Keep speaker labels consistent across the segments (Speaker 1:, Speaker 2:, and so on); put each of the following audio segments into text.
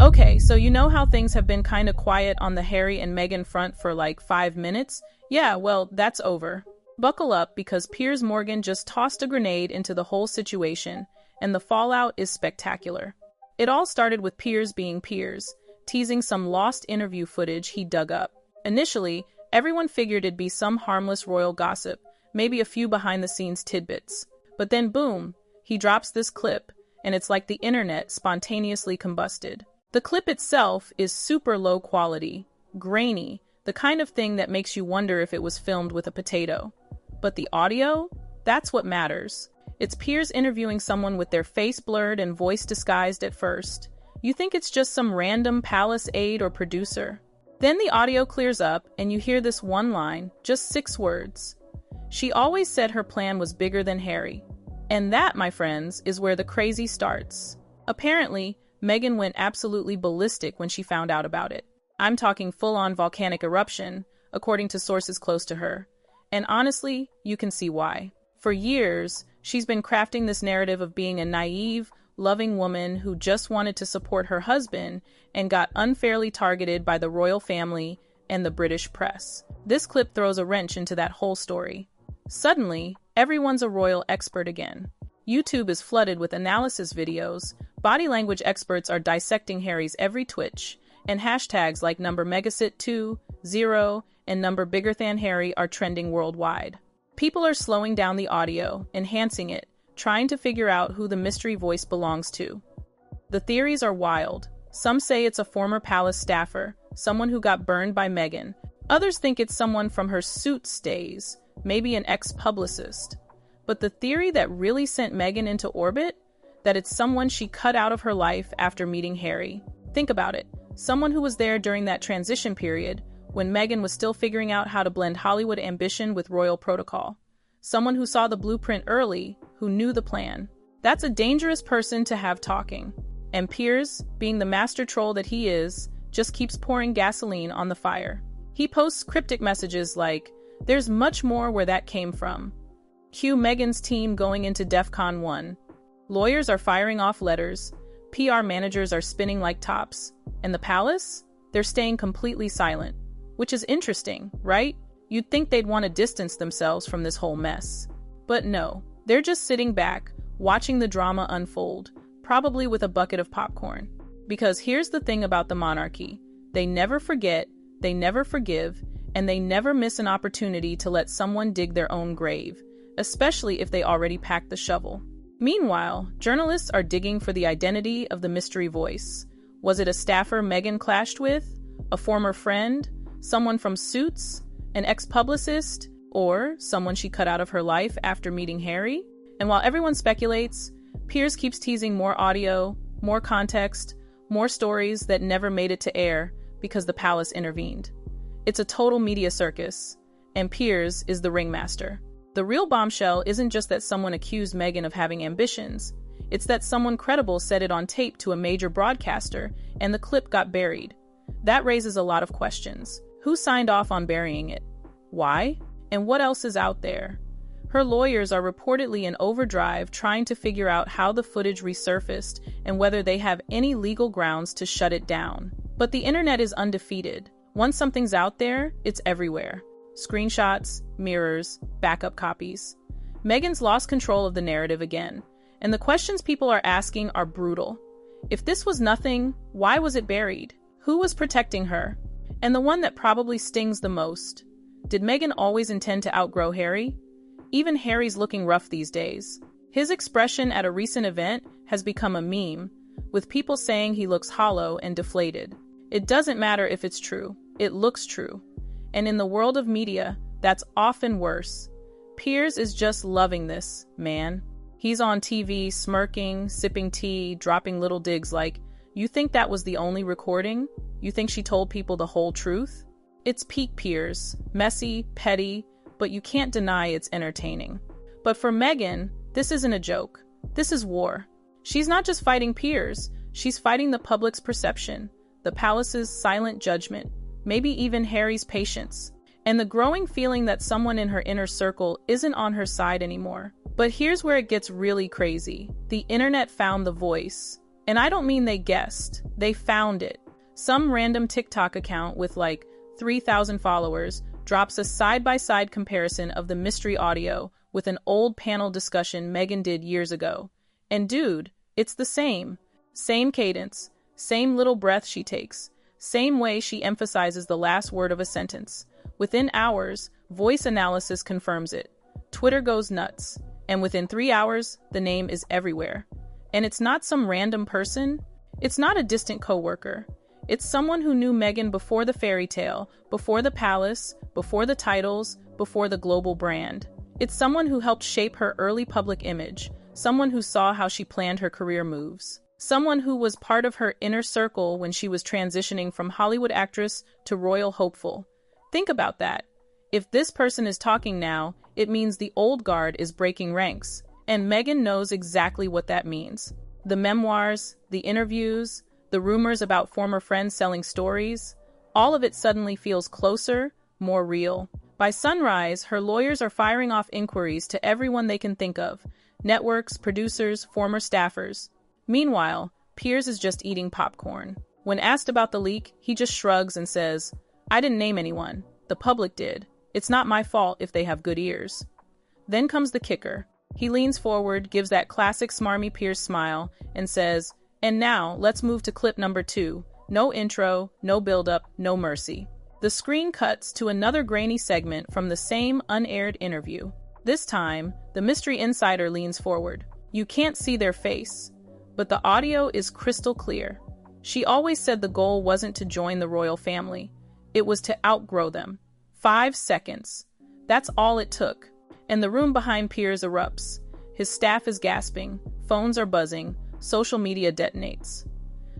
Speaker 1: Okay, so you know how things have been kind of quiet on the Harry and Meghan front for like 5 minutes? Yeah, well, that's over. Buckle up because Piers Morgan just tossed a grenade into the whole situation, and the fallout is spectacular. It all started with Piers being Piers, teasing some lost interview footage he dug up. Initially, everyone figured it'd be some harmless royal gossip, maybe a few behind-the-scenes tidbits. But then boom, he drops this clip, and it's like the internet spontaneously combusted. The clip itself is super low quality, grainy, the kind of thing that makes you wonder if it was filmed with a potato. But the audio? That's what matters. It's Piers interviewing someone with their face blurred and voice disguised at first. You think it's just some random palace aide or producer. Then the audio clears up and you hear this one line, just 6 words. She always said her plan was bigger than Harry. And that, my friends, is where the crazy starts. Apparently, Meghan went absolutely ballistic when she found out about it. I'm talking full-on volcanic eruption, according to sources close to her. And honestly, you can see why. For years, she's been crafting this narrative of being a naive, loving woman who just wanted to support her husband and got unfairly targeted by the royal family and the British press. This clip throws a wrench into that whole story. Suddenly, everyone's a royal expert again. YouTube is flooded with analysis videos, body language experts are dissecting Harry's every twitch, and hashtags like #Megasit2, 0, and #BiggerThanHarry are trending worldwide. People are slowing down the audio, enhancing it, trying to figure out who the mystery voice belongs to. The theories are wild. Some say it's a former palace staffer, someone who got burned by Meghan. Others think it's someone from her Suits days, maybe an ex-publicist. But the theory that really sent Meghan into orbit? That it's someone she cut out of her life after meeting Harry. Think about it. Someone who was there during that transition period, when Meghan was still figuring out how to blend Hollywood ambition with royal protocol. Someone who saw the blueprint early, who knew the plan. That's a dangerous person to have talking. And Piers, being the master troll that he is, just keeps pouring gasoline on the fire. He posts cryptic messages like, "There's much more where that came from." Cue Meghan's team going into DEFCON 1. Lawyers are firing off letters, PR managers are spinning like tops, and the palace? They're staying completely silent. Which is interesting, right? You'd think they'd want to distance themselves from this whole mess. But no, they're just sitting back, watching the drama unfold, probably with a bucket of popcorn. Because here's the thing about the monarchy. They never forget, they never forgive, and they never miss an opportunity to let someone dig their own grave, especially if they already packed the shovel. Meanwhile, journalists are digging for the identity of the mystery voice. Was it a staffer Meghan clashed with? A former friend? Someone from Suits? An ex-publicist? Or someone she cut out of her life after meeting Harry? And while everyone speculates, Piers keeps teasing more audio, more context, more stories that never made it to air because the palace intervened. It's a total media circus, and Piers is the ringmaster. The real bombshell isn't just that someone accused Meghan of having ambitions. It's that someone credible said it on tape to a major broadcaster, and the clip got buried. That raises a lot of questions. Who signed off on burying it? Why? And what else is out there? Her lawyers are reportedly in overdrive trying to figure out how the footage resurfaced and whether they have any legal grounds to shut it down. But the internet is undefeated. Once something's out there, it's everywhere. Screenshots, mirrors, backup copies. Meghan's lost control of the narrative again, and the questions people are asking are brutal. If this was nothing, why was it buried? Who was protecting her? And the one that probably stings the most, did Meghan always intend to outgrow Harry? Even Harry's looking rough these days. His expression at a recent event has become a meme, with people saying he looks hollow and deflated. It doesn't matter if it's true, it looks true. And in the world of media, that's often worse. Piers is just loving this, man. He's on TV, smirking, sipping tea, dropping little digs like, "You think that was the only recording? You think she told people the whole truth?" It's peak Piers, messy, petty, but you can't deny it's entertaining. But for Meghan, this isn't a joke. This is war. She's not just fighting Piers, she's fighting the public's perception, the palace's silent judgment, maybe even Harry's patience, and the growing feeling that someone in her inner circle isn't on her side anymore. But here's where it gets really crazy. The internet found the voice, And I don't mean they guessed, they found it. Some random TikTok account with like 3,000 followers drops a side-by-side comparison of the mystery audio with an old panel discussion Meghan did years ago. And dude, it's the same. Same cadence, same little breath she takes, same way she emphasizes the last word of a sentence. Within hours, voice analysis confirms it. Twitter goes nuts. And within 3 hours, the name is everywhere. And it's not some random person. It's not a distant coworker. It's someone who knew Meghan before the fairy tale, before the palace, before the titles, before the global brand. It's someone who helped shape her early public image, someone who saw how she planned her career moves, someone who was part of her inner circle when she was transitioning from Hollywood actress to royal hopeful. Think about that. If this person is talking now, it means the old guard is breaking ranks, and Meghan knows exactly what that means. The memoirs, the interviews, the rumors about former friends selling stories, all of it suddenly feels closer, more real. By sunrise, her lawyers are firing off inquiries to everyone they can think of, networks, producers, former staffers. Meanwhile, Piers is just eating popcorn. When asked about the leak, he just shrugs and says, "I didn't name anyone. The public did. It's not my fault if they have good ears." Then comes the kicker. He leans forward, gives that classic smarmy Piers smile, and says, "And now, let's move to clip number 2. No intro, no build-up, no mercy." The screen cuts to another grainy segment from the same unaired interview. This time, the mystery insider leans forward. You can't see their face, but the audio is crystal clear. She always said the goal wasn't to join the royal family. It was to outgrow them. 5 seconds. That's all it took. And the room behind Piers erupts. His staff is gasping. Phones are buzzing. Social media detonates.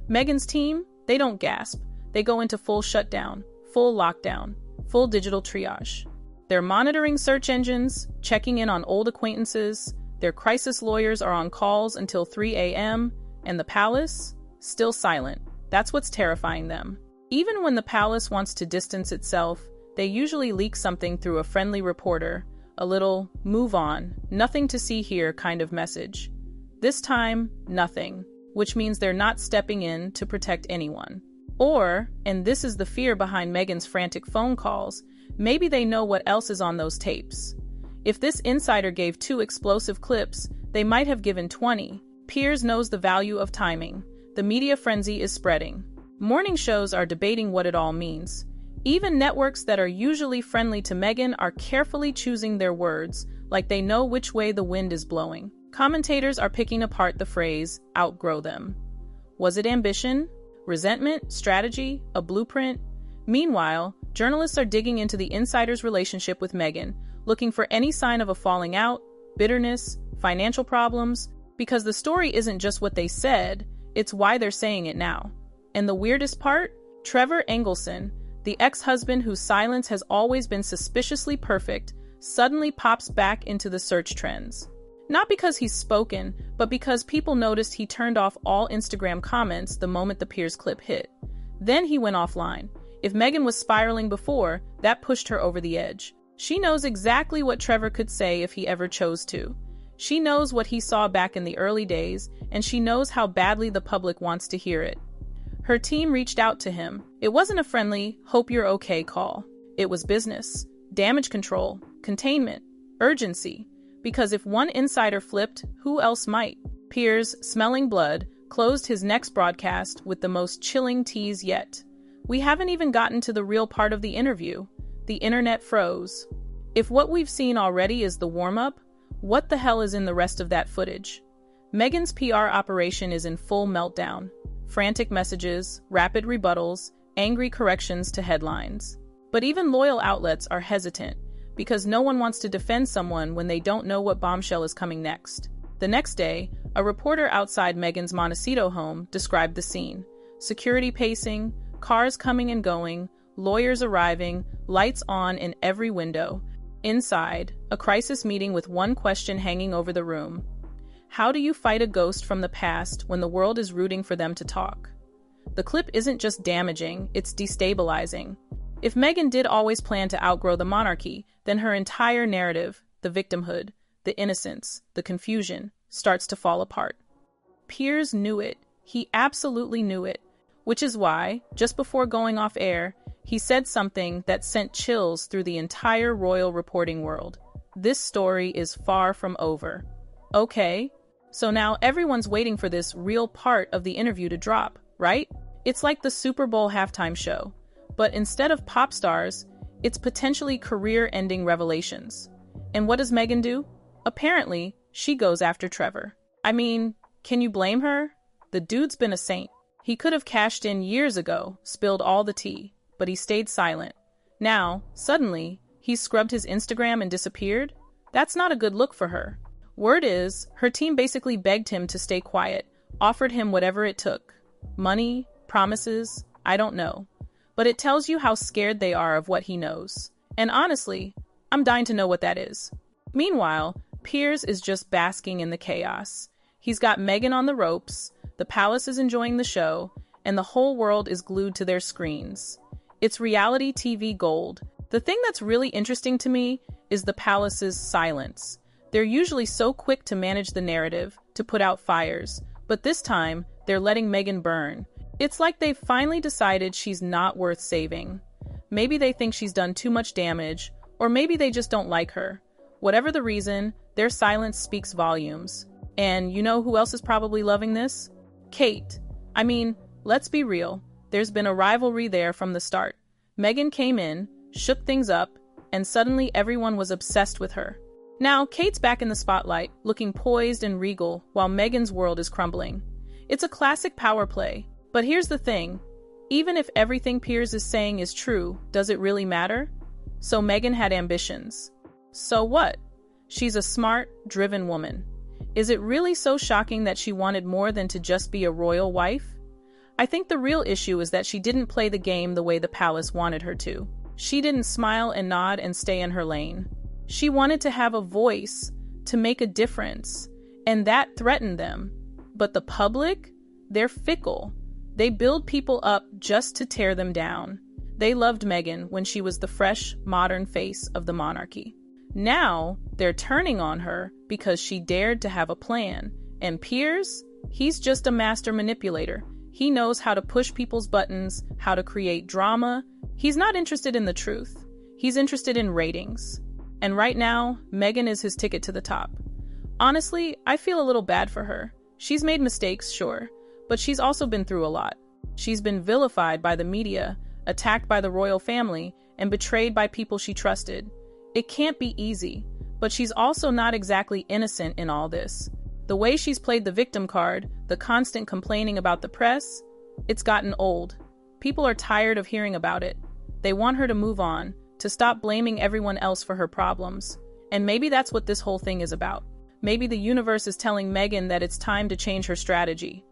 Speaker 1: Meghan's team, they don't gasp. They go into full shutdown, full lockdown, full digital triage. They're monitoring search engines, checking in on old acquaintances. Their crisis lawyers are on calls until 3 a.m. And the palace? Still silent. That's what's terrifying them. Even when the palace wants to distance itself, they usually leak something through a friendly reporter, a little "move on, nothing to see here" kind of message. This time, nothing, which means they're not stepping in to protect anyone. Or, and this is the fear behind Meghan's frantic phone calls, maybe they know what else is on those tapes. If this insider gave 2 explosive clips, they might have given 20. Piers knows the value of timing. The media frenzy is spreading. Morning shows are debating what it all means. Even networks that are usually friendly to Meghan are carefully choosing their words, like they know which way the wind is blowing. Commentators are picking apart the phrase, outgrow them. Was it ambition? Resentment? Strategy? A blueprint? Meanwhile, journalists are digging into the insider's relationship with Meghan, looking for any sign of a falling out, bitterness, financial problems, because the story isn't just what they said, it's why they're saying it now. And the weirdest part? Trevor Engelson, the ex-husband whose silence has always been suspiciously perfect, suddenly pops back into the search trends. Not because he's spoken, but because people noticed he turned off all Instagram comments the moment the Piers clip hit. Then he went offline. If Meghan was spiraling before, that pushed her over the edge. She knows exactly what Trevor could say if he ever chose to. She knows what he saw back in the early days, and she knows how badly the public wants to hear it. Her team reached out to him. It wasn't a friendly, hope you're okay call. It was business, damage control, containment, urgency. Because if one insider flipped, who else might? Piers, smelling blood, closed his next broadcast with the most chilling tease yet. We haven't even gotten to the real part of the interview. The internet froze. If what we've seen already is the warm-up, what the hell is in the rest of that footage? Meghan's PR operation is in full meltdown. Frantic messages, rapid rebuttals, angry corrections to headlines. But even loyal outlets are hesitant, because no one wants to defend someone when they don't know what bombshell is coming next. The next day, a reporter outside Meghan's Montecito home described the scene. Security pacing, cars coming and going, lawyers arriving, lights on in every window. Inside, a crisis meeting with one question hanging over the room. How do you fight a ghost from the past when the world is rooting for them to talk? The clip isn't just damaging, it's destabilizing. If Meghan did always plan to outgrow the monarchy, then her entire narrative, the victimhood, the innocence, the confusion, starts to fall apart. Piers knew it. He absolutely knew it, which is why, just before going off air, he said something that sent chills through the entire royal reporting world. This story is far from over. Okay, so now everyone's waiting for this real part of the interview to drop, right? It's like the Super Bowl halftime show, but instead of pop stars, it's potentially career-ending revelations. And what does Meghan do? Apparently, she goes after Trevor. I mean, can you blame her? The dude's been a saint. He could have cashed in years ago, spilled all the tea, but he stayed silent. Now, suddenly, he's scrubbed his Instagram and disappeared? That's not a good look for her. Word is, her team basically begged him to stay quiet, offered him whatever it took. Money, promises, I don't know. But it tells you how scared they are of what he knows. And honestly, I'm dying to know what that is. Meanwhile, Piers is just basking in the chaos. He's got Meghan on the ropes, the palace is enjoying the show, and the whole world is glued to their screens. It's reality TV gold. The thing that's really interesting to me is the palace's silence. They're usually so quick to manage the narrative, to put out fires, but this time, they're letting Meghan burn. It's like they've finally decided she's not worth saving. Maybe they think she's done too much damage, or maybe they just don't like her. Whatever the reason, their silence speaks volumes. And you know who else is probably loving this? Kate. I mean, let's be real. There's been a rivalry there from the start. Meghan came in, shook things up, and suddenly everyone was obsessed with her. Now, Kate's back in the spotlight, looking poised and regal, while Meghan's world is crumbling. It's a classic power play. But here's the thing. Even if everything Piers is saying is true, does it really matter? So Meghan had ambitions. So what? She's a smart, driven woman. Is it really so shocking that she wanted more than to just be a royal wife? I think the real issue is that she didn't play the game the way the palace wanted her to. She didn't smile and nod and stay in her lane. She wanted to have a voice, to make a difference, and that threatened them. But the public? They're fickle. They build people up just to tear them down. They loved Meghan when she was the fresh, modern face of the monarchy. Now, they're turning on her because she dared to have a plan. And Piers? He's just a master manipulator. He knows how to push people's buttons, how to create drama. He's not interested in the truth. He's interested in ratings. And right now, Meghan is his ticket to the top. Honestly, I feel a little bad for her. She's made mistakes, sure, but she's also been through a lot. She's been vilified by the media, attacked by the royal family, and betrayed by people she trusted. It can't be easy, but she's also not exactly innocent in all this. The way she's played the victim card, the constant complaining about the press, it's gotten old. People are tired of hearing about it. They want her to move on, to stop blaming everyone else for her problems. And maybe that's what this whole thing is about. Maybe the universe is telling Meghan that it's time to change her strategy.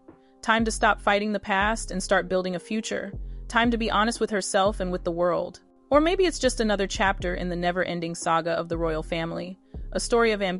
Speaker 1: Time to stop fighting the past and start building a future. Time to be honest with herself and with the world. Or maybe it's just another chapter in the never-ending saga of the royal family. A story of ambition,